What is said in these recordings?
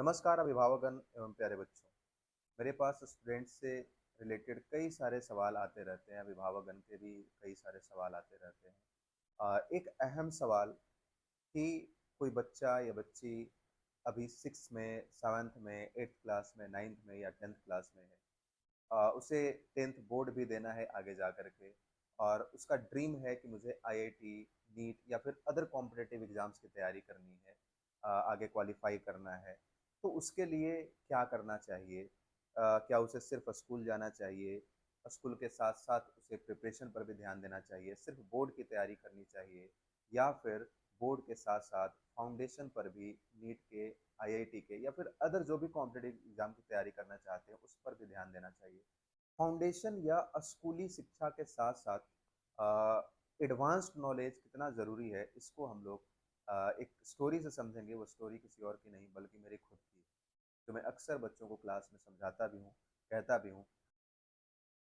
नमस्कार अभिभावकगण एवं प्यारे बच्चों। मेरे पास स्टूडेंट्स से रिलेटेड कई सारे सवाल आते रहते हैं। अभिभावकगण के भी कई सारे सवाल आते रहते हैं। एक अहम सवाल कि कोई बच्चा या बच्ची अभी सिक्स में, सेवन्थ में, एट्थ क्लास में, नाइन्थ में या टेंथ क्लास में है। उसे टेंथ बोर्ड भी देना है आगे जा कर के, और उसका ड्रीम है कि मुझे आईआईटी, नीट या फिर अदर कॉम्पिटिटिव एग्जाम्स की तैयारी करनी है, आगे क्वालिफाई करना है। तो उसके लिए क्या करना चाहिए? क्या उसे सिर्फ स्कूल जाना चाहिए? स्कूल के साथ साथ उसे प्रिपरेशन पर भी ध्यान देना चाहिए? सिर्फ बोर्ड की तैयारी करनी चाहिए, या फिर बोर्ड के साथ साथ फाउंडेशन पर भी नीट के, आईआईटी के या फिर अदर जो भी कॉम्पिटिटिव एग्जाम की तैयारी करना चाहते हैं उस पर भी ध्यान देना चाहिए? फाउंडेशन या स्कूली शिक्षा के साथ साथ एडवांस्ड नॉलेज कितना ज़रूरी है, इसको हम लोग एक स्टोरी से समझेंगे। वो स्टोरी किसी और की नहीं बल्कि मेरी खुद की है, जो मैं अक्सर बच्चों को क्लास में समझाता भी हूँ, कहता भी हूँ।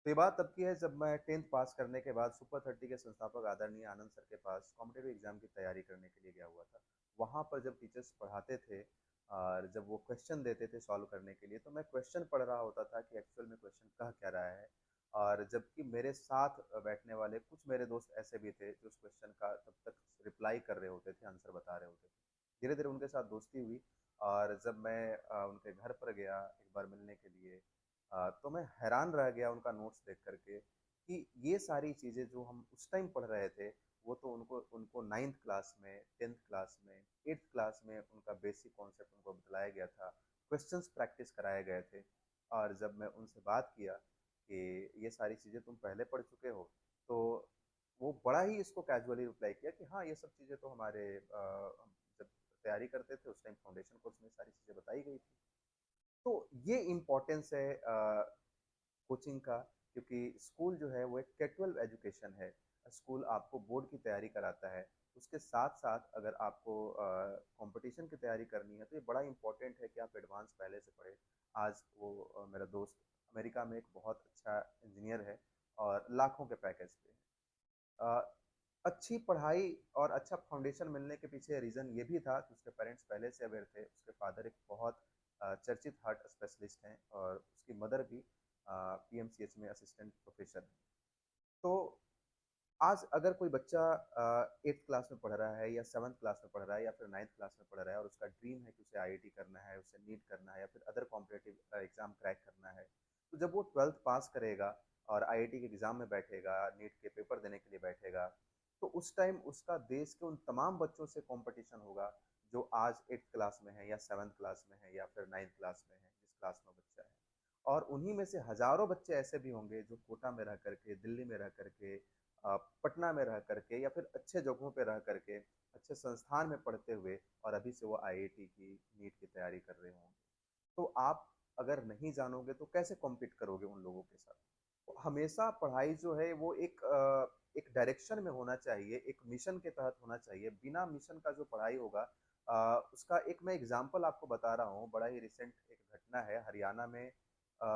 तो ये बात तब की है जब मैं टेंथ पास करने के बाद सुपर 30 के संस्थापक आदरणीय आनंद सर के पास कॉम्पिटेटिव एग्जाम की तैयारी करने के लिए गया हुआ था। वहाँ पर जब टीचर्स पढ़ाते थे और जब वो क्वेश्चन देते थे सॉल्व करने के लिए, तो मैं क्वेश्चन पढ़ रहा होता था कि एक्चुअल में क्वेश्चन कह क्या रहा है। और जबकि मेरे साथ बैठने वाले कुछ मेरे दोस्त ऐसे भी थे जो उस क्वेश्चन का तब तक रिप्लाई कर रहे होते थे, आंसर बता रहे होते थे। धीरे धीरे उनके साथ दोस्ती हुई, और जब मैं उनके घर पर गया एक बार मिलने के लिए, तो मैं हैरान रह गया उनका नोट्स देख करके कि ये सारी चीज़ें जो हम उस टाइम पढ़ रहे थे, वो तो उनको उनको नाइन्थ क्लास में, टेंथ क्लास में, एट्थ क्लास में उनका बेसिक कॉन्सेप्ट उनको बताया गया था, क्वेश्चंस प्रैक्टिस कराए गए थे। और जब मैं उनसे बात किया कि ये सारी चीज़ें तुम पहले पढ़ चुके हो, तो वो बड़ा ही इसको कैजुअली रिप्लाई किया कि हाँ, ये सब चीज़ें तो हमारे हम जब तैयारी करते थे उस टाइम फाउंडेशन कोर्स में सारी चीज़ें बताई गई थी। तो ये इम्पोर्टेंस है कोचिंग का, क्योंकि स्कूल जो है वो एक K-12 एजुकेशन है। स्कूल आपको बोर्ड की तैयारी कराता है। उसके साथ-साथ अगर आपको कॉम्पिटिशन की तैयारी करनी है, तो ये बड़ा इम्पोर्टेंट है कि आप एडवांस पहले से पढ़ें। आज वो मेरा दोस्त अमेरिका में एक बहुत अच्छा इंजीनियर है और लाखों के पैकेज पे है। अच्छी पढ़ाई और अच्छा फाउंडेशन मिलने के पीछे रीज़न ये भी था कि उसके पेरेंट्स पहले से अवेयर थे। उसके फादर एक बहुत चर्चित हार्ट स्पेशलिस्ट हैं, और उसकी मदर भी पीएमसीएच में असिस्टेंट प्रोफेसर हैं। तो आज अगर कोई बच्चा 8th क्लास में पढ़ रहा है या 7th क्लास में पढ़ रहा है या फिर 9th क्लास में पढ़ रहा है, और उसका ड्रीम है कि उसे आईआईटी करना है, उसे नीट करना है या फिर अदर कॉम्पिटिटिव एग्जाम क्रैक करना है, तो जब वो 12th पास करेगा और आईआईटी के एग्जाम में बैठेगा, नीट के पेपर देने के लिए बैठेगा, तो उस टाइम उसका देश के उन तमाम बच्चों से कॉम्पिटिशन होगा जो आज 8th क्लास में है या 7th क्लास में है या फिर 9th क्लास में है, जिस क्लास में बच्चा है। और उन्हीं में से हजारों बच्चे ऐसे भी होंगे जो कोटा में रह करके, दिल्ली में रह करके, पटना में रह करके या फिर अच्छे जगहों पे रह करके, अच्छे संस्थान में पढ़ते हुए, और अभी से वो आईआईटी की, नीट की तैयारी कर रहे होंगे। तो आप अगर नहीं जानोगे तो कैसे कॉम्पीट करोगे उन लोगों के साथ? तो हमेशा पढ़ाई जो है वो एक डायरेक्शन में होना चाहिए, एक मिशन के तहत होना चाहिए। बिना मिशन का जो पढ़ाई होगा, उसका एक मैं एग्जांपल आपको बता रहा हूँ। बड़ा ही रिसेंट एक घटना है हरियाणा में। अ,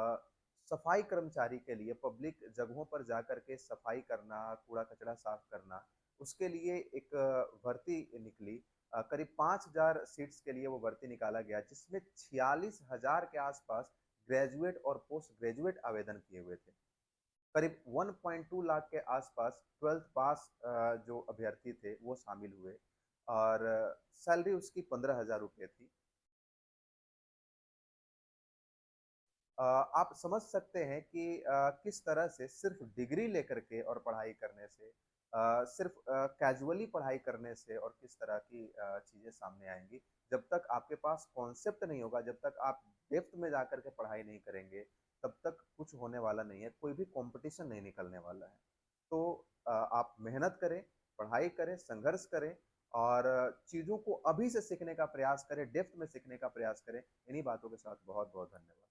सफाई कर्मचारी के लिए पब्लिक जगहों पर जाकर के सफाई करना, कूड़ा-कचरा साफ करना, उसके लिए एक भर्ती निकली। करीब 5,000 सीट्स के लिए वो भर्ती निकाला गया, जिसमें 46,000 के आसपास ग्रेजुएट और पोस्ट ग्रेजुएट आवेदन किए हुए थे। करीब 1.2 लाख के आसपास 12th पास जो अभ्यर्थी थे वो शामिल हुए, और सैलरी उसकी 15,000 रुपये थी। आप समझ सकते हैं कि किस तरह से सिर्फ डिग्री लेकर के और पढ़ाई करने से, सिर्फ कैजुअली पढ़ाई करने से, और किस तरह की चीज़ें सामने आएँगी। जब तक आपके पास कॉन्सेप्ट नहीं होगा, जब तक आप डेप्थ में जाकर के पढ़ाई नहीं करेंगे, तब तक कुछ होने वाला नहीं है, कोई भी कॉम्पिटिशन नहीं निकलने वाला है। तो आप मेहनत करें, पढ़ाई करें, संघर्ष करें, और चीज़ों को अभी से सीखने का प्रयास करें, डेप्थ में सीखने का प्रयास करें। इन्हीं बातों के साथ बहुत-बहुत धन्यवाद।